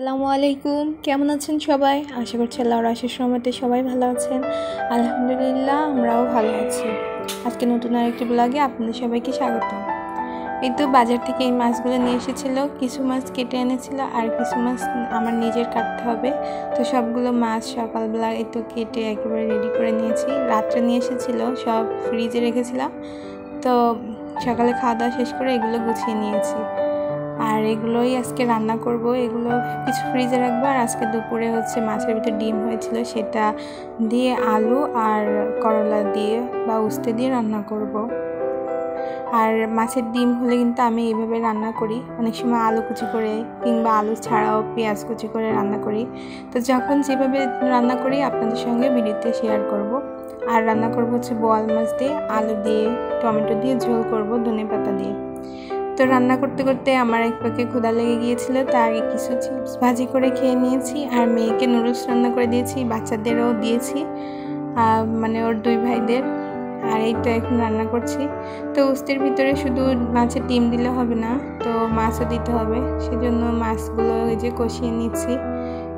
আসসালামু আলাইকুম। কেমন আছেন সবাই? আশা করছি আল্লাহর আশীর্বাদে সবাই সবাই ভালো আছেন। আলহামদুলিল্লাহ আমরাও ভালো আছি। আজকে নতুন আরেকটি ব্লগে আপনাদের সবাইকে স্বাগত। এই তো বাজার থেকে এই মাছগুলো নিয়ে এসেছিল, কিছু মাছ কেটে এনেছিল আর কিছু মাছ আমার নিজের কাটতে হবে। তো সবগুলো মাছ সকালবেলা এই তো কেটে একেবারে রেডি করে নিয়েছি। রাত্রে নিয়ে এসেছিল, সব ফ্রিজে রেখেছিলাম। তো সকালে খাওয়া দাওয়া শেষ করে এগুলো গুছিয়ে নিয়েছি। আর এগুলোই আজকে রান্না করব। এগুলো কিছু ফ্রিজে রাখবো। আর আজকে দুপুরে মাছের ভিতরে ডিম হয়েছিল, সেটা দিয়ে আলু আর করলা দিয়ে বা উস্তে দিয়ে রান্না করব। আর মাছের ডিম হলে কিন্তু আমি এইভাবে রান্না করি, অনেক সময় আলু কুচি করে কিংবা আলু ছাড়াও পেঁয়াজ কুচি করে রান্না করি। তো যখন যেভাবে রান্না করি আপনাদের সঙ্গে ভিডিওতে শেয়ার করব। আর রান্না করব বোয়াল মাছ দিয়ে, আলু দিয়ে, টমেটো দিয়ে ঝোল করব ধনেপাতা দিয়ে। তো রান্না করতে করতে আমার এক পাকে ক্ষুধা লেগে গিয়েছিল, তা আগে কিছু চিপস ভাজি করে খেয়ে নিয়েছি। আর মেয়েকে নুডলস রান্না করে দিয়েছি, বাচ্চাদেরও দিয়েছি, মানে ওর দুই ভাইদের। আর এই তো এখন রান্না করছি। তো উস্তের ভিতরে শুধু মাছের ডিম দিলে হবে না, তো মাছও দিতে হবে। সেজন্য মাছগুলো কষিয়ে নিচ্ছি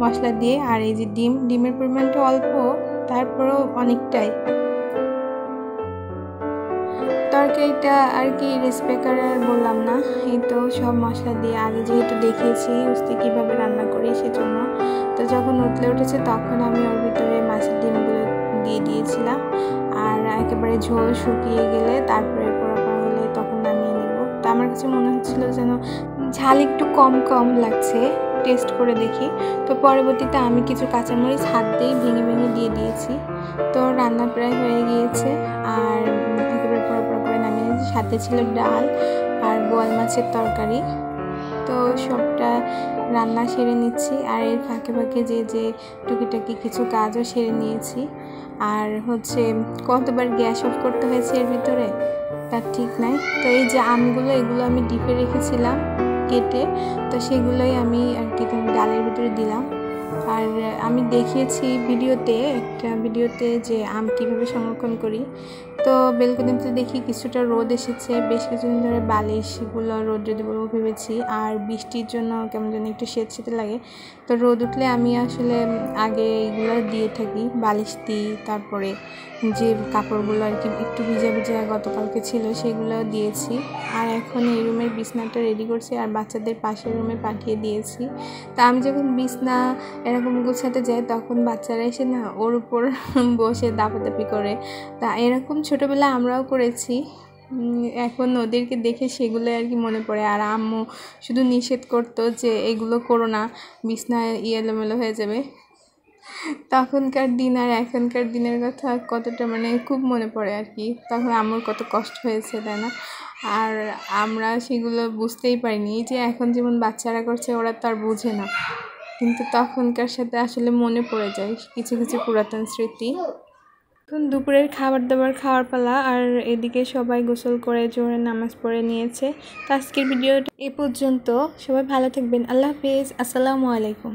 মশলা দিয়ে। আর এই যে ডিমের পরিমাণটা অল্প, তারপরেও অনেকটাই। তরকারিটা আর কি রেসিপি করে আর বললাম না, এই তো সব মশলা দিয়ে আগে যেহেতু দেখিয়েছি উস্তে কীভাবে রান্না করি সেজন্য। তো যখন উঠেছে তখন আমি ওর ভিতরে মাছের ডিমগুলো দিয়ে দিয়েছিলাম। আর একেবারে ঝোল শুকিয়ে গেলে তারপরে পোড়া হলে তখন নামিয়ে নেব। তো আমার কাছে মনে হচ্ছিল যেন ঝাল একটু কম কম লাগছে, টেস্ট করে দেখি। তো পরবর্তীতে আমি কিছু কাঁচামরিচ হাত দিয়ে ভেঙে ভেঙে দিয়ে দিয়েছি। তো রান্না প্রায় হয়ে গিয়েছে। আর একেবারে পোড়া করে নামিয়ে নিয়েছি। সাথে ছিল ডাল আর বোয়াল মাছের তরকারি। তো সবটা রান্না সেরে নিচ্ছি। আর এর ফাঁকে ফাঁকে যে টুকিটাকি কিছু কাজও সেরে নিয়েছি। আর কতবার গ্যাস অফ করতে হয়েছে এর ভিতরে তার ঠিক নাই। তো এই যে আমগুলো, এগুলো আমি ডিপে রেখেছিলাম কেটে, তো সেগুলোই আমি আর কি ডালের ভিতরে দিলাম। আর আমি দেখিয়েছি একটা ভিডিওতে যে আম কীভাবে সংরক্ষণ করি। তো বেলকনিতে দেখি কিছুটা রোদ এসেছে, বেশ কিছুদিন ধরে বালিশগুলো রোদ্রে দেবো ভেবেছি। আর বৃষ্টির জন্য কেমন যেন একটু সেতে লাগে। তো রোদ উঠলে আমি আসলে আগে এগুলো দিয়ে থাকি, বালিশ দিই। তারপরে যে কাপড়গুলো আর কি একটু ভিজা গতকালকে ছিল সেগুলো দিয়েছি। আর এখন এই রুমের বিছনাটা রেডি করছি আর বাচ্চাদের পাশের রুমে পাঠিয়ে দিয়েছি। তা আমি যখন বিছনা এরকম গুছাতে যাই তখন বাচ্চারা এসে না ওর উপর বসে দাপাদাপি করে। তা এরকম ছোটোবেলায় আমরাও করেছি। এখন ওদেরকে দেখে সেগুলো আর কি মনে পড়ে। আর আম্মু শুধু নিষেধ করতো যে এগুলো করো না, বিছনায় এলোমেলো হয়ে যাবে। তখনকার দিন আর এখনকার দিনের কথা কতটা খুব মনে পড়ে আর কি। তখন আম্মুর কত কষ্ট হয়েছে, তাই না? আর আমরা সেগুলো বুঝতেই পারিনি। এই যে এখন যেমন বাচ্চারা করছে ওরা তো আর বোঝে না, কিন্তু তখনকার সাথে আসলে মনে পড়ে যায় কিছু কিছু পুরাতন স্মৃতি। এখন দুপুরের খাবার দাবার খাওয়ার পালা। আর এদিকে সবাই গোসল করে জোহরের নামাজ পড়ে নিয়েছে। তো আজকের ভিডিওটা এ পর্যন্ত। সবাই ভালো থাকবেন। আল্লাহ হাফেজ। আসসালামু আলাইকুম।